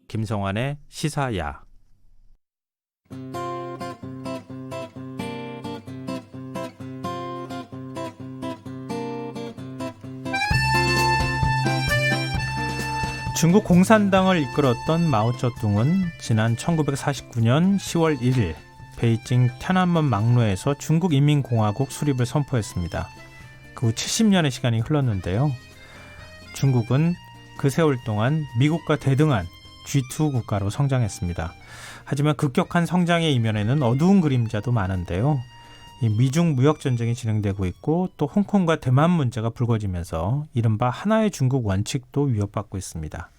김성환의 시사야. 중국 공산당을 이끌었던 마오쩌둥은 지난 1949년 10월 1일 베이징天安문 막로에서 중국인민공화국 수립을 선포했습니다. 그 후 70년의 시간이 흘렀는데요. 중국은 그 세월 동안 미국과 대등한 G2 국가로 성장했습니다. 하지만 급격한 성장의 이면에는 어두운 그림자도 많은데요. 이 미중 무역 전쟁이 진행되고 있고 또 홍콩과 대만 문제가 불거지면서 이른바 하나의 중국 원칙도 위협받고 있습니다.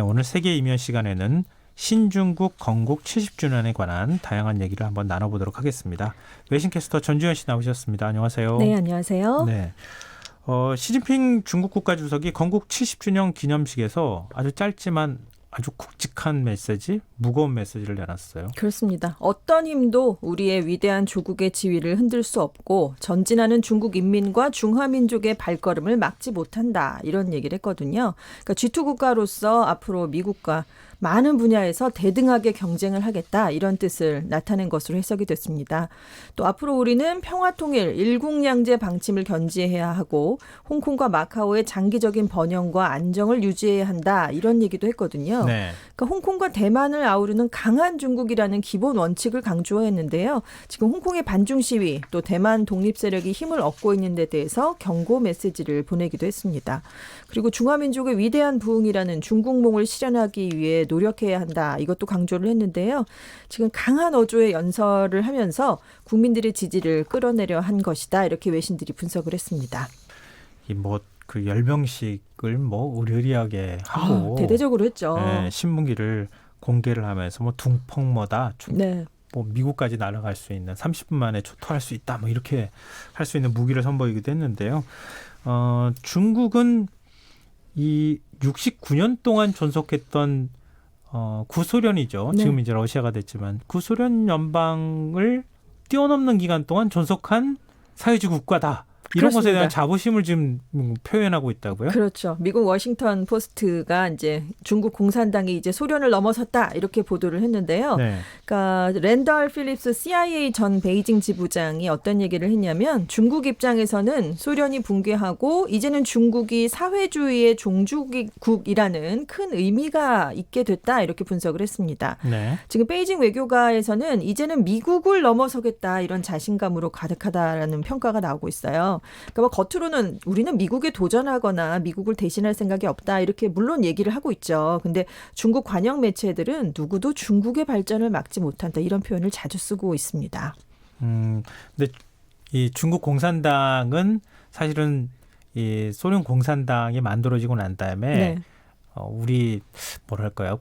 오늘 세계 이면 시간에는 신중국 건국 70주년에 관한 다양한 얘기를 한번 나눠보도록 하겠습니다. 외신캐스터 전주현 씨 나오셨습니다. 안녕하세요. 네, 안녕하세요. 네. 시진핑 중국 국가주석이 건국 70주년 기념식에서 아주 짧지만 아주 굵직한 메시지, 무거운 메시지를 내놨어요. 그렇습니다. 어떤 힘도 우리의 위대한 조국의 지위를 흔들 수 없고 전진하는 중국 인민과 중화민족의 발걸음을 막지 못한다. 이런 얘기를 했거든요. 그러니까 G2 국가로서 앞으로 미국과 많은 분야에서 대등하게 경쟁을 하겠다. 이런 뜻을 나타낸 것으로 해석이 됐습니다. 또 앞으로 우리는 평화통일, 일국양제 방침을 견지해야 하고 홍콩과 마카오의 장기적인 번영과 안정을 유지해야 한다. 이런 얘기도 했거든요. 네. 그러니까 홍콩과 대만을 아우르는 강한 중국이라는 기본 원칙을 강조했는데요. 지금 홍콩의 반중 시위 또 대만 독립 세력이 힘을 얻고 있는 데 대해서 경고 메시지를 보내기도 했습니다. 그리고 중화민족의 위대한 부흥이라는 중국몽을 실현하기 위해 노력해야 한다. 이것도 강조를 했는데요. 지금 강한 어조의 연설을 하면서 국민들의 지지를 끌어내려 한 것이다. 이렇게 외신들이 분석을 했습니다. 그 열병식을 의리하게 하고 대대적으로 했죠. 네, 신문기를 공개를 하면서 둥펑머다 네. 미국까지 날아갈 수 있는 30분 만에 초토할 수 있다. 이렇게 할 수 있는 무기를 선보이기도 했는데요. 중국은 이 69년 동안 존속했던 구소련이죠. 네. 지금 이제 러시아가 됐지만 구소련 연방을 뛰어넘는 기간 동안 존속한 사회주의 국가다. 이런 그렇습니다. 것에 대한 자부심을 지금 표현하고 있다고요? 그렇죠. 미국 워싱턴 포스트가 이제 중국 공산당이 이제 소련을 넘어섰다 이렇게 보도를 했는데요. 네. 그러니까 랜덜 필립스 CIA 전 베이징 지부장이 어떤 얘기를 했냐면 중국 입장에서는 소련이 붕괴하고 이제는 중국이 사회주의의 종주국이라는 큰 의미가 있게 됐다 이렇게 분석을 했습니다. 네. 지금 베이징 외교가에서는 이제는 미국을 넘어서겠다 이런 자신감으로 가득하다라는 평가가 나오고 있어요. 그러니까 겉으로는 우리는 미국에 도전하거나 미국을 대신할 생각이 없다 이렇게 물론 얘기를 하고 있죠. 근데 중국 관영 매체들은 누구도 중국의 발전을 막지 못한다 이런 표현을 자주 쓰고 있습니다. 근데 이 중국 공산당은 사실은 이 소련 공산당이 만들어지고 난 다음에 네. 우리 뭐랄까요?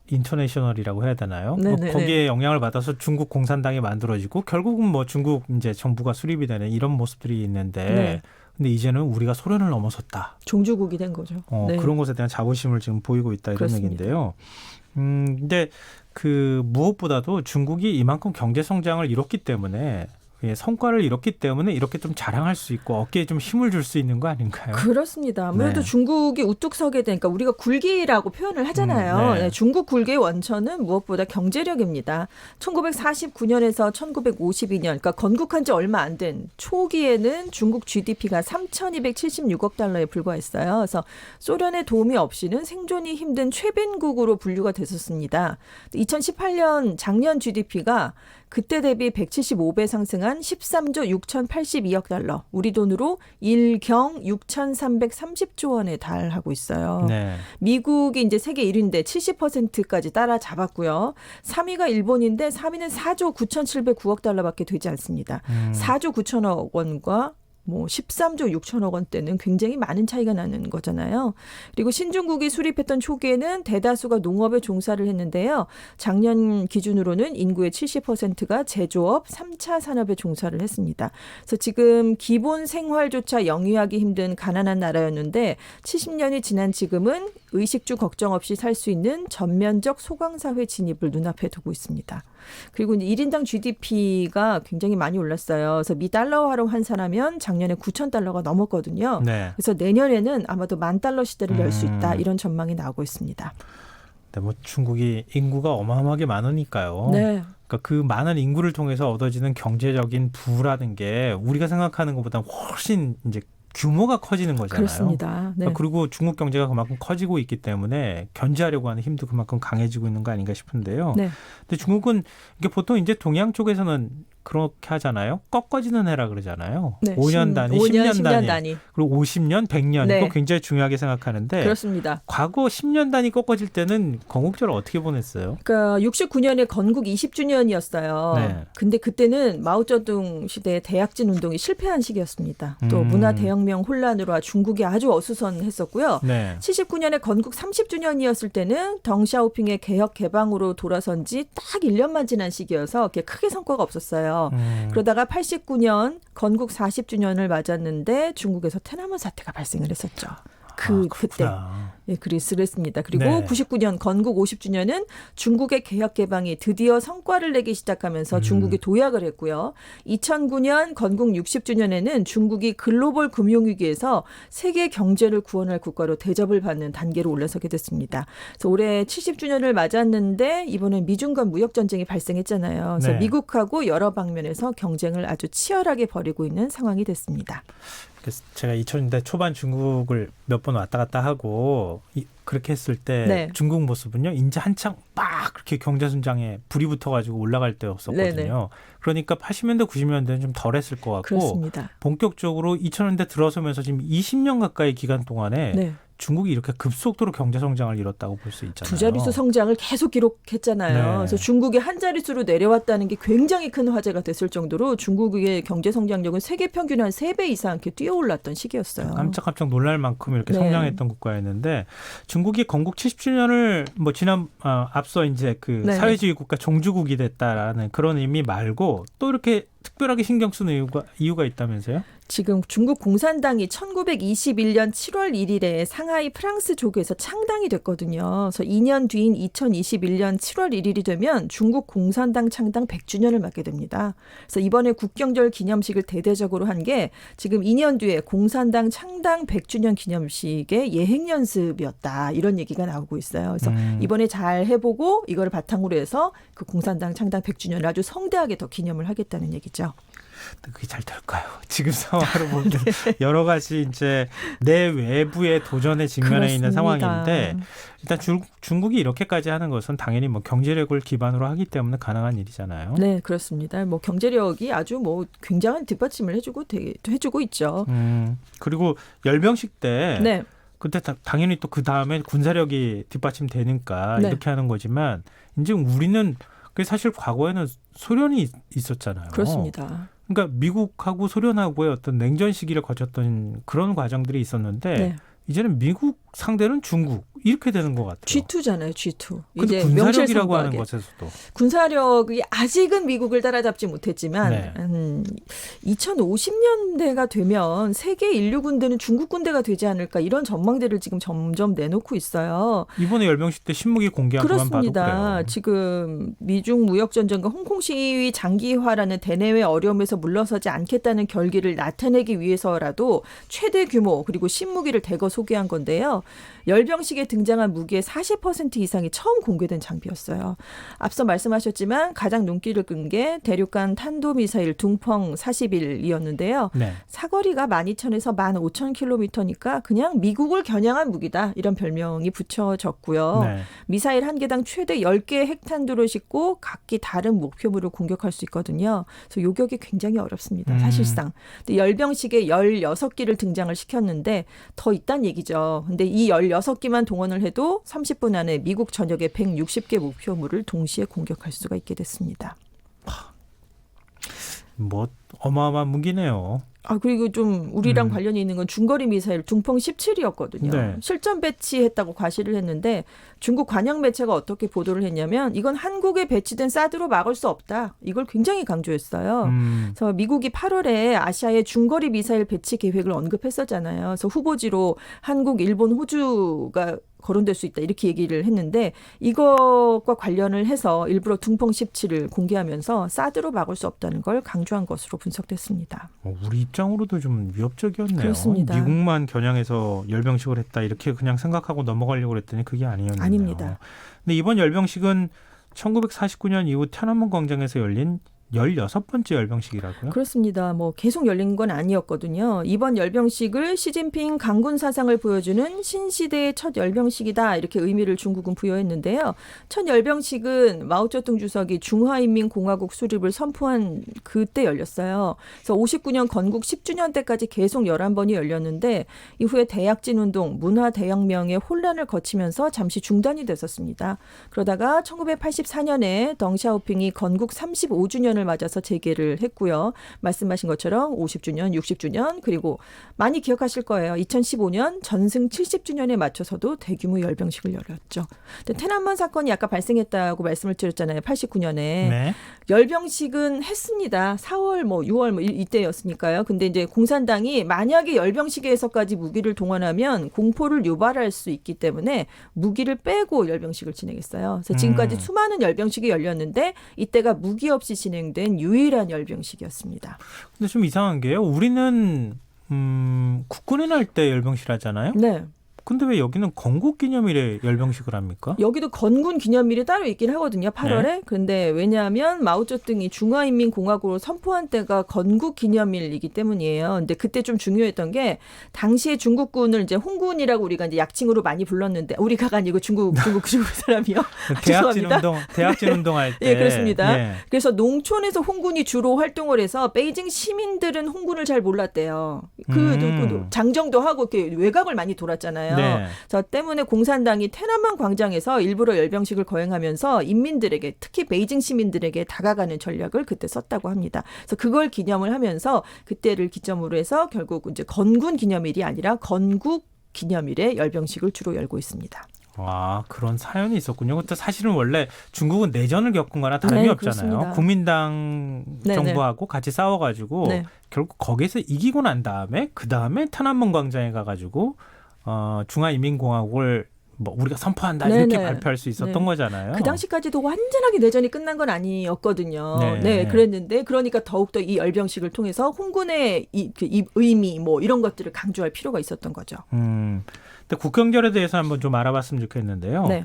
인터내셔널이라고 해야 되나요? 거기에 영향을 받아서 중국 공산당이 만들어지고 결국은 중국 이제 정부가 수립이 되는 이런 모습들이 있는데 네. 근데 이제는 우리가 소련을 넘어섰다. 종주국이 된 거죠. 네. 그런 것에 대한 자부심을 지금 보이고 있다 이런 그렇습니다. 얘기인데요. 근데 무엇보다도 중국이 이만큼 경제 성장을 이뤘기 때문에 성과를 이뤘기 때문에 이렇게 좀 자랑할 수 있고 어깨에 좀 힘을 줄 수 있는 거 아닌가요? 그렇습니다. 아무래도 네. 중국이 우뚝 서게 되니까 우리가 굴기라고 표현을 하잖아요. 네. 네, 중국 굴기의 원천은 무엇보다 경제력입니다. 1949년에서 1952년, 그러니까 건국한 지 얼마 안 된 초기에는 중국 GDP가 3,276억 달러에 불과했어요. 그래서 소련의 도움이 없이는 생존이 힘든 최빈국으로 분류가 됐었습니다. 2018년 작년 GDP가 그때 대비 175배 상승한 13조 6,082억 달러, 우리 돈으로 1경 6,330조 원에 달하고 있어요. 네. 미국이 이제 세계 1위인데 70%까지 따라잡았고요. 3위가 일본인데 3위는 4조 9,709억 달러밖에 되지 않습니다. 4조 9천억 원과 13조 6천억 원대는 굉장히 많은 차이가 나는 거잖아요. 그리고 신중국이 수립했던 초기에는 대다수가 농업에 종사를 했는데요. 작년 기준으로는 인구의 70%가 제조업, 3차 산업에 종사를 했습니다. 그래서 지금 기본 생활조차 영위하기 힘든 가난한 나라였는데 70년이 지난 지금은 의식주 걱정 없이 살 수 있는 전면적 소강사회 진입을 눈앞에 두고 있습니다. 그리고 이제 1인당 GDP가 굉장히 많이 올랐어요. 그래서 미 달러화로 환산하면 작년에 9,000달러가 넘었거든요. 네. 그래서 내년에는 아마도 10,000달러 시대를 열 수 있다. 이런 전망이 나오고 있습니다. 네, 뭐 중국이 인구가 어마어마하게 많으니까요. 네. 그러니까 그 많은 인구를 통해서 얻어지는 경제적인 부라는 게 우리가 생각하는 것보다 훨씬 이제 규모가 커지는 거잖아요. 그렇습니다. 네. 그리고 중국 경제가 그만큼 커지고 있기 때문에 견제하려고 하는 힘도 그만큼 강해지고 있는 거 아닌가 싶은데요. 네. 근데 중국은 이게 보통 이제 동양 쪽에서는 그렇게 하잖아요. 꺾어지는 해라 그러잖아요. 네. 5년 단위, 5년, 10년 단위. 그리고 50년, 100년 네. 이거 굉장히 중요하게 생각하는데 그렇습니다. 과거 10년 단위 꺾어질 때는 건국절을 어떻게 보냈어요? 그러니까 69년에 건국 20주년이었어요. 네. 근데 그때는 마오쩌둥 시대의 대약진 운동이 실패한 시기였습니다. 또 문화 대혁명 혼란으로 중국이 아주 어수선했었고요. 네. 79년에 건국 30주년이었을 때는 덩샤오핑의 개혁 개방으로 돌아선 지 딱 1년만 지난 시기여서 크게 성과가 없었어요. 그러다가 89년 건국 40주년을 맞았는데 중국에서 테나먼 사태가 발생을 했었죠. 그때 그랬습니다. 그리고 네. 99년 건국 50주년은 중국의 개혁 개방이 드디어 성과를 내기 시작하면서 중국이 도약을 했고요. 2009년 건국 60주년에는 중국이 글로벌 금융위기에서 세계 경제를 구원할 국가로 대접을 받는 단계로 올라서게 됐습니다. 그래서 올해 70주년을 맞았는데 이번에 미중 간 무역 전쟁이 발생했잖아요. 그래서 네. 미국하고 여러 방면에서 경쟁을 아주 치열하게 벌이고 있는 상황이 됐습니다. 그래서 제가 2000년대 초반 중국을 몇 번 왔다 갔다 하고 그렇게 했을 때 네. 중국 모습은요. 이제 한창 막 그렇게 경제 성장에 불이 붙어가지고 올라갈 때였었거든요. 네네. 그러니까 80년대, 90년대는 좀 덜했을 것 같고 그렇습니다. 본격적으로 2000년대 들어서면서 지금 20년 가까이 기간 동안에 네. 중국이 이렇게 급속도로 경제 성장을 이뤘다고 볼 수 있잖아요. 두 자릿수 성장을 계속 기록했잖아요. 네. 그래서 중국이 한 자릿수로 내려왔다는 게 굉장히 큰 화제가 됐을 정도로 중국의 경제 성장력은 세계 평균 한 3배 이상 이렇게 뛰어올랐던 시기였어요. 깜짝깜짝 놀랄 만큼 이렇게 네. 성장했던 국가였는데 중국이 건국 70주년을 뭐 앞서 이제 그 네. 사회주의 국가 종주국이 됐다라는 그런 의미 말고 또 이렇게 특별하게 신경 쓰는 이유가 있다면서요? 지금 중국 공산당이 1921년 7월 1일에 상하이 프랑스족에서 창당이 됐거든요. 그래서 2년 뒤인 2021년 7월 1일이 되면 중국 공산당 창당 100주년을 맞게 됩니다. 그래서 이번에 국경절 기념식을 대대적으로 한 게 지금 2년 뒤에 공산당 창당 100주년 기념식의 예행 연습이었다. 이런 얘기가 나오고 있어요. 그래서 이번에 잘 해보고 이걸 바탕으로 해서 그 공산당 창당 100주년을 아주 성대하게 더 기념을 하겠다는 얘기죠. 그게 잘 될까요? 지금 상황으로 보면 여러 가지 이제 내 외부의 도전에 직면해 있는 그렇습니다. 상황인데 일단 중국이 이렇게까지 하는 것은 당연히 뭐 경제력을 기반으로 하기 때문에 가능한 일이잖아요. 네, 그렇습니다. 뭐 경제력이 아주 뭐 굉장한 뒷받침을 해주고 있죠. 그리고 열병식 때 네. 그때 당연히 또 그 다음에 군사력이 뒷받침되니까 네. 이렇게 하는 거지만 이제 우리는 사실 과거에는 소련이 있었잖아요. 그렇습니다. 그러니까 미국하고 소련하고의 어떤 냉전 시기를 거쳤던 그런 과정들이 있었는데 네. 이제는 미국 상대는 중국 이렇게 되는 것 같아요. G2잖아요, G2. 근데 군사력이라고 하는 것에서도 군사력이 아직은 미국을 따라잡지 못했지만 네. 2050년대가 되면 세계 인류 군대는 중국 군대가 되지 않을까 이런 전망대를 지금 점점 내놓고 있어요. 이번에 열병식 때 신무기 공개한 것만 봐도 그렇습니다. 그래요. 지금 미중 무역 전쟁과 홍콩 시위 장기화라는 대내외 어려움에서 물러서지 않겠다는 결기를 나타내기 위해서라도 최대 규모 그리고 신무기를 대거 소개한 건데요. 열병식에 등장한 무기의 40% 이상이 처음 공개된 장비였어요. 앞서 말씀하셨지만 가장 눈길을 끈 게 대륙간 탄도미사일 둥펑 41이었는데요. 네. 사거리가 12,000에서 15,000km니까 그냥 미국을 겨냥한 무기다. 이런 별명이 붙여졌고요. 네. 미사일 한 개당 최대 10개의 핵탄두를 싣고 각기 다른 목표물을 공격할 수 있거든요. 그래서 요격이 굉장히 어렵습니다. 사실상. 근데 열병식에 16기를 등장을 시켰는데 더 있다는 얘기죠. 근데 이 16기만 동원을 해도 30분 안에 미국 전역의 160개 목표물을 동시에 공격할 수가 있게 됐습니다. 뭐 어마어마한 무기네요. 그리고 좀 우리랑 관련이 있는 건 중거리 미사일 둥펑 17이었거든요. 네. 실전 배치했다고 과시를 했는데 중국 관영 매체가 어떻게 보도를 했냐면 이건 한국에 배치된 사드로 막을 수 없다. 이걸 굉장히 강조했어요. 그래서 미국이 8월에 아시아의 중거리 미사일 배치 계획을 언급했었잖아요. 그래서 후보지로 한국, 일본, 호주가 거론될 수 있다 이렇게 얘기를 했는데 이것과 관련을 해서 일부러 둥펑 17을 공개하면서 사드로 막을 수 없다는 걸 강조한 것으로 분석됐습니다. 우리 입장으로도 좀 위협적이었네요. 그렇습니다. 미국만 겨냥해서 열병식을 했다 이렇게 그냥 생각하고 넘어가려고 그랬더니 그게 아니었네요. 아닙니다. 근데 이번 열병식은 1949년 이후天安문 광장에서 열린 16번째 열병식이라고요? 그렇습니다. 뭐 계속 열린 건 아니었거든요. 이번 열병식을 시진핑 강군 사상을 보여주는 신시대의 첫 열병식이다. 이렇게 의미를 중국은 부여했는데요. 첫 열병식은 마오쩌둥 주석이 중화인민공화국 수립을 선포한 그때 열렸어요. 그래서 59년 건국 10주년 때까지 계속 11번이 열렸는데 이후에 대약진 운동, 문화대혁명의 혼란을 거치면서 잠시 중단이 됐었습니다. 그러다가 1984년에 덩샤오핑이 건국 35주년 을 맞아서 재개를 했고요. 말씀하신 것처럼 50주년, 60주년 그리고 많이 기억하실 거예요. 2015년 전승 70주년에 맞춰서도 대규모 열병식을 열었죠. 근데天安문 사건이 아까 발생했다고 말씀을 드렸잖아요. 89년에. 네. 열병식은 했습니다. 4월, 6월 이때였으니까요. 근데 이제 공산당이 만약에 열병식에서까지 무기를 동원하면 공포를 유발할 수 있기 때문에 무기를 빼고 열병식을 진행했어요. 그래서 지금까지 수많은 열병식이 열렸는데 이때가 무기 없이 진행된 유일한 열병식이었습니다. 근데 좀 이상한 게요. 우리는 국군의 날 때 열병식 하잖아요. 네. 근데 왜 여기는 건국기념일에 열병식을 합니까? 여기도 건군 기념일이 따로 있긴 하거든요. 8월에. 네. 그런데 왜냐하면 마오쩌둥이 중화인민공화국을 선포한 때가 건국 기념일이기 때문이에요. 근데 그때 좀 중요했던 게 당시에 중국군을 이제 홍군이라고 우리가 이제 약칭으로 많이 불렀는데 우리가 아니고 중국 사람이요. 대학진 운동할 때. 예, 그렇습니다. 예. 그래서 농촌에서 홍군이 주로 활동을 해서 베이징 시민들은 홍군을 잘 몰랐대요. 그 장정도 하고 이렇게 외곽을 많이 돌았잖아요. 네. 저 때문에 공산당이天安문 광장에서 일부러 열병식을 거행하면서 인민들에게 특히 베이징 시민들에게 다가가는 전략을 그때 썼다고 합니다. 그래서 그걸 기념을 하면서 그때를 기점으로 해서 결국 이제 건군 기념일이 아니라 건국 기념일에 열병식을 주로 열고 있습니다. 그런 사연이 있었군요. 근데 사실은 원래 중국은 내전을 겪은 거나 다름이 네, 없잖아요. 그렇습니다. 국민당 정부하고 같이 싸워가지고 결국 거기서 이기고 난 다음에 그 다음에天安문 광장에 가가지고 중화인민공화국을 우리가 선포한다 이렇게 발표할 수 있었던 거잖아요. 그 당시까지도 완전하게 내전이 끝난 건 아니었거든요. 그랬는데 그러니까 더욱더 이 열병식을 통해서 홍군의 이 의미 이런 것들을 강조할 필요가 있었던 거죠. 근데 국경절에 대해서 한번 좀 알아봤으면 좋겠는데요. 네.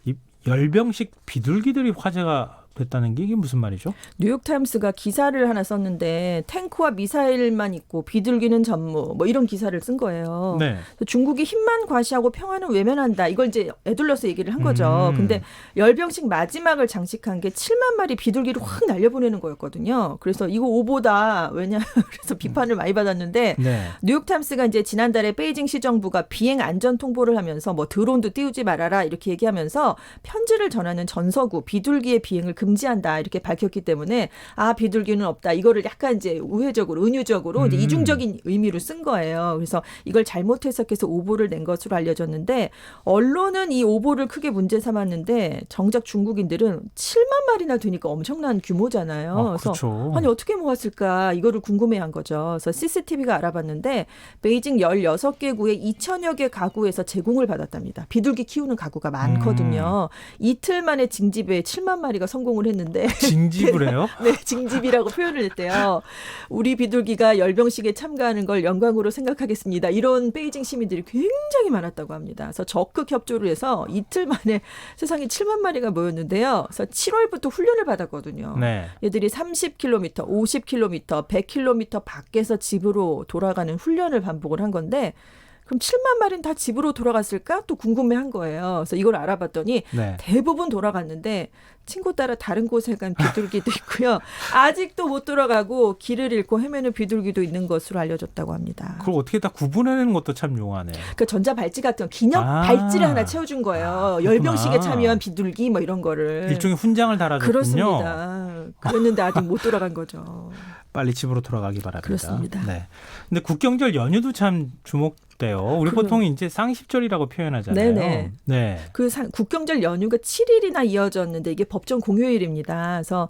이 열병식 비둘기들이 화제가 됐다는 게 이게 무슨 말이죠? 뉴욕타임스가 기사를 하나 썼는데 탱크와 미사일만 있고 비둘기는 전무 이런 기사를 쓴 거예요. 네. 중국이 힘만 과시하고 평화는 외면한다. 이걸 이제 애둘러서 얘기를 한 거죠. 근데 열병식 마지막을 장식한 게 7만 마리 비둘기를 확 날려보내는 거였거든요. 그래서 이거 오보다 그래서 비판을 많이 받았는데 뉴욕타임스가 이제 지난달에 베이징 시정부가 비행 안전 통보를 하면서 드론도 띄우지 말아라 이렇게 얘기하면서 편지를 전하는 전서구 비둘기의 비행을 금지한다 이렇게 밝혔기 때문에 비둘기는 없다. 이거를 약간 이제 우회적으로 은유적으로 이제 이중적인 의미로 쓴 거예요. 그래서 이걸 잘못 해석해서 오보를 낸 것으로 알려졌는데 언론은 이 오보를 크게 문제 삼았는데 정작 중국인들은 7만 마리나 되니까 엄청난 규모잖아요. 그래서 아니 어떻게 모았을까 이거를 궁금해한 거죠. 그래서 CCTV가 알아봤는데 베이징 16개 구의 2천여 개 가구에서 제공을 받았답니다. 비둘기 키우는 가구가 많거든요. 이틀 만에 징집에 7만 마리가 성공을 했는데 징집을 해요? 네, 징집이라고 표현을 했대요. 우리 비둘기가 열병식에 참가하는 걸 영광으로 생각하겠습니다. 이런 베이징 시민들이 굉장히 많았다고 합니다. 그래서 적극 협조를 해서 이틀 만에 세상에 7만 마리가 모였는데요. 그래서 7월부터 훈련을 받았거든요. 얘들이 30km, 50km, 100km 밖에서 집으로 돌아가는 훈련을 반복을 한 건데 그럼 7만 마리는 다 집으로 돌아갔을까? 또 궁금해한 거예요. 그래서 이걸 알아봤더니 대부분 돌아갔는데 친구 따라 다른 곳에 간 비둘기도 있고요. 아직도 못 돌아가고 길을 잃고 헤매는 비둘기도 있는 것으로 알려졌다고 합니다. 그걸 어떻게 다 구분해내는 것도 참 용하네요. 그 전자발찌 같은 기념 발찌를 하나 채워준 거예요. 열병식에 참여한 비둘기 이런 거를. 일종의 훈장을 달아줬군요. 그렇습니다. 그랬는데 아직 못 돌아간 거죠. 빨리 집으로 돌아가기 바랍니다. 그렇습니다. 네. 근데 국경절 연휴도 참 주목돼요. 우리 보통 이제 쌍십절이라고 표현하잖아요. 네네. 네. 국경절 연휴가 7일이나 이어졌는데 이게 법정 공휴일입니다. 그래서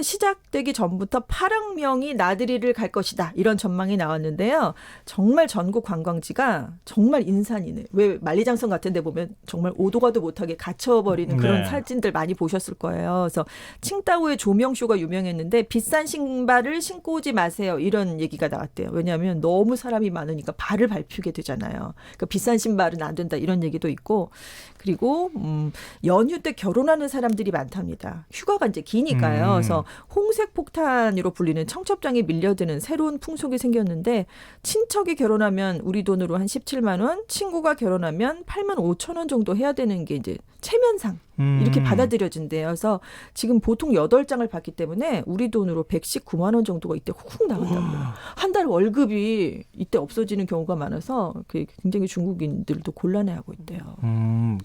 시작되기 전부터 8억 명이 나들이를 갈 것이다. 이런 전망이 나왔는데요. 정말 전국 관광지가 정말 인산이네. 왜 만리장성 같은 데 보면 정말 오도 가도 못하게 갇혀버리는 그런 사진들 많이 보셨을 거예요. 그래서 칭따오의 조명쇼가 유명했는데 비싼 신발을 신고 오지 마세요. 이런 얘기가 나왔대요. 왜냐하면 너무 사람이 많으니까 발을 밟히게 되잖아요. 그러니까 비싼 신발은 안 된다. 이런 얘기도 있고 그리고 연휴 때 결혼하는 사람들이 많답니다. 휴가가 이제 기니까요. 그래서 홍색 폭탄으로 불리는 청첩장에 밀려드는 새로운 풍속이 생겼는데 친척이 결혼하면 우리 돈으로 한 17만 원, 친구가 결혼하면 8만 5천 원 정도 해야 되는 게 이제 체면상 이렇게 받아들여진대요. 그래서 지금 보통 8장을 받기 때문에 우리 돈으로 119만 원 정도가 이때 훅 나간다고요. 한 달 월급이 이때 없어지는 경우가 많아서 굉장히 중국인들도 곤란해하고 있대요.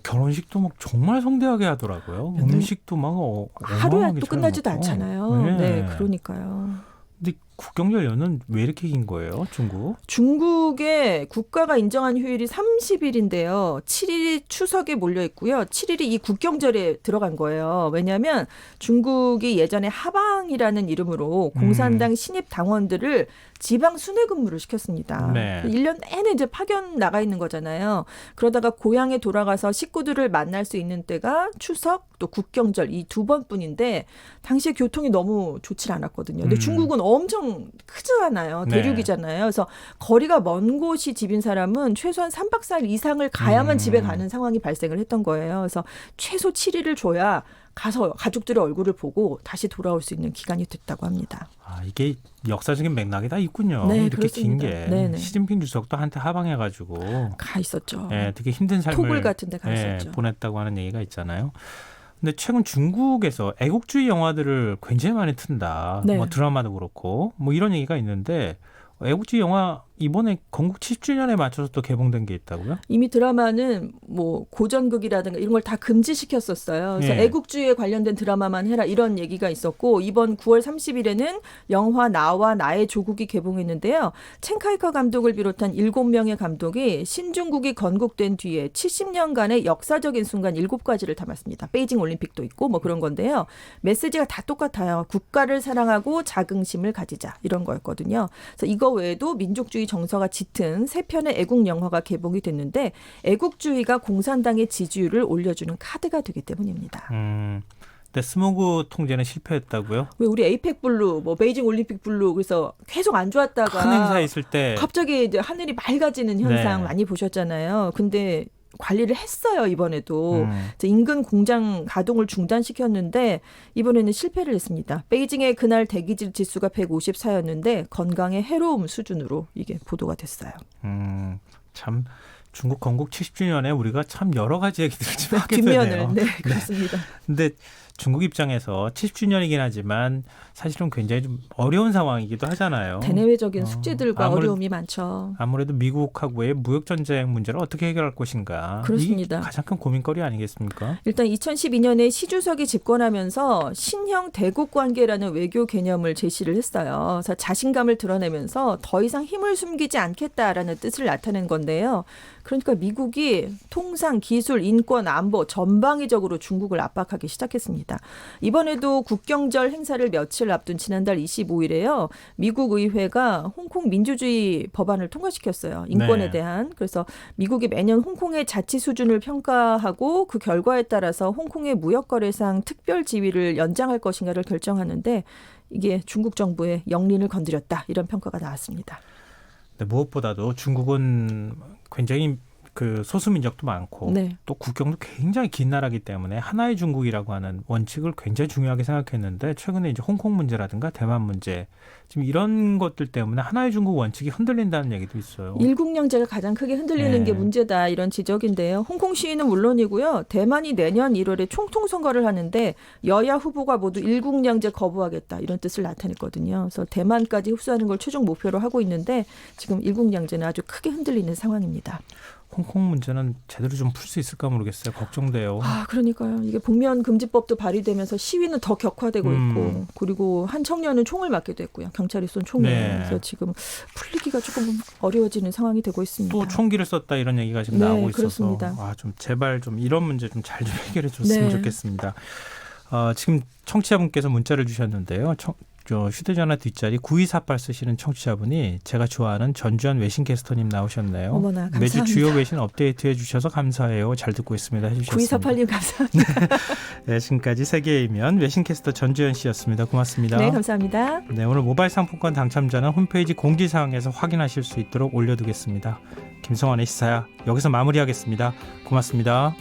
결혼식도 막 정말 성대하게 하더라고요. 음식도 막 하루에 또 끝나지도 않잖아요. 네, 그러니까요. 근데 국경절 연은 왜 이렇게 긴 거예요, 중국? 중국의 국가가 인정한 휴일이 30일인데요. 7일이 추석에 몰려 있고요. 7일이 이 국경절에 들어간 거예요. 왜냐하면 중국이 예전에 하방이라는 이름으로 공산당 신입 당원들을 지방 순회 근무를 시켰습니다. 네. 1년 내내 이제 파견 나가 있는 거잖아요. 그러다가 고향에 돌아가서 식구들을 만날 수 있는 때가 추석 또 국경절 이 2번뿐인데 당시에 교통이 너무 좋지 않았거든요. 근데 중국은 엄청 크잖아요. 대륙이잖아요. 그래서 거리가 먼 곳이 집인 사람은 최소한 3박 4일 이상을 가야만 집에 가는 상황이 발생을 했던 거예요. 그래서 최소 7일을 줘야 가서 가족들의 얼굴을 보고 다시 돌아올 수 있는 기간이 됐다고 합니다. 아, 이게 역사적인 맥락이 다 있군요. 네, 이렇게 긴 게. 네네. 시진핑 주석도 한테 하방해가지고 가 있었죠. 네, 되게 힘든 삶을 토굴 같은 데 가 있었죠. 보냈다고 하는 얘기가 있잖아요. 근데 최근 중국에서 애국주의 영화들을 굉장히 많이 튼다. 네. 뭐 드라마도 그렇고 뭐 이런 얘기가 있는데 애국주의 영화 이번에 건국 10주년에 맞춰서 또 개봉된 게 있다고요? 이미 드라마는 뭐 고전극이라든가 이런 걸 다 금지시켰었어요. 그래서 애국주의에 관련된 드라마만 해라 이런 얘기가 있었고 이번 9월 30일에는 영화 나와 나의 조국이 개봉했는데요. 첸카이커 감독을 비롯한 7명의 감독이 신중국이 건국된 뒤에 70년간의 역사적인 순간 7가지를 담았습니다. 베이징 올림픽도 있고 뭐 그런 건데요. 메시지가 다 똑같아요. 국가를 사랑하고 자긍심을 가지자 이런 거였거든요. 그래서 이거 외에도 민족주의 정서가 짙은 3편의 애국 영화가 개봉이 됐는데 애국주의가 공산당의 지지율을 올려주는 카드가 되기 때문입니다. 근데 스모그 통제는 실패했다고요? 왜 우리 에이펙 블루, 뭐 베이징 올림픽 블루 그래서 계속 안 좋았다가 큰 행사 있을 때 갑자기 이제 하늘이 맑아지는 현상 네. 많이 보셨잖아요. 근데 관리를 했어요, 이번에도. 인근 공장 가동을 중단시켰는데 이번에는 실패를 했습니다. 베이징의 그날 대기질 지수가 154였는데 건강에 해로움 수준으로 이게 보도가 됐어요. 참 중국 건국 70주년에 우리가 참 여러 가지 얘기들을 좀 하게 뒷면을. 되네요. 네, 그렇습니다. 근데 중국 입장에서 70주년이긴 하지만 사실은 굉장히 좀 어려운 상황이기도 하잖아요. 대내외적인 숙제들과 아무래도, 어려움이 많죠. 아무래도 미국하고의 무역전쟁 문제를 어떻게 해결할 것인가. 그렇습니다. 이게 가장 큰 고민거리 아니겠습니까? 일단 2012년에 시 주석이 집권하면서 신형 대국관계라는 외교 개념을 제시를 했어요. 그래서 자신감을 드러내면서 더 이상 힘을 숨기지 않겠다라는 뜻을 나타낸 건데요. 그러니까 미국이 통상, 기술, 인권, 안보 전방위적으로 중국을 압박하기 시작했습니다. 이번에도 국경절 행사를 며칠 앞둔 지난달 25일에요. 미국 의회가 홍콩 민주주의 법안을 통과시켰어요. 인권에 대한. 그래서 미국이 매년 홍콩의 자치 수준을 평가하고 그 결과에 따라서 홍콩의 무역거래상 특별 지위를 연장할 것인가를 결정하는데 이게 중국 정부의 영린을 건드렸다. 이런 평가가 나왔습니다. 근데 무엇보다도 중국은 굉장히 그 소수민족도 많고 또 국경도 굉장히 긴 나라이기 때문에 하나의 중국이라고 하는 원칙을 굉장히 중요하게 생각했는데 최근에 이제 홍콩 문제라든가 대만 문제 지금 이런 것들 때문에 하나의 중국 원칙이 흔들린다는 얘기도 있어요. 일국양제가 가장 크게 흔들리는 게 문제다 이런 지적인데요. 홍콩 시위는 물론이고요. 대만이 내년 1월에 총통선거를 하는데 여야 후보가 모두 일국양제 거부하겠다 이런 뜻을 나타냈거든요. 그래서 대만까지 흡수하는 걸 최종 목표로 하고 있는데 지금 일국양제는 아주 크게 흔들리는 상황입니다. 홍콩 문제는 제대로 좀 풀 수 있을까 모르겠어요. 걱정돼요. 그러니까요. 이게 복면 금지법도 발의되면서 시위는 더 격화되고 있고 그리고 한 청년은 총을 맞기도 했고요. 경찰이 쏜 총에. 네. 그래서 지금 풀리기가 조금 어려워지는 상황이 되고 있습니다. 또 총기를 썼다 이런 얘기가 지금 네, 나오고 있어서 그렇습니다. 좀 제발 좀 이런 문제 좀 잘 좀 해결해 줬으면 네. 좋겠습니다. 지금 청취자분께서 문자를 주셨는데요. 휴대전화 뒷자리 9248 쓰시는 청취자분이 제가 좋아하는 전주현 외신캐스터님 나오셨네요. 어머나, 감사합니다. 매주 주요 외신 업데이트 해주셔서 감사해요. 잘 듣고 있습니다. 해주셨습니다. 9248님 감사합니다. 네, 지금까지 세계의 이면 외신캐스터 전주현 씨였습니다. 고맙습니다. 네, 감사합니다. 네, 오늘 모바일 상품권 당첨자는 홈페이지 공지사항에서 확인하실 수 있도록 올려두겠습니다. 김성환의 시사야 여기서 마무리하겠습니다. 고맙습니다.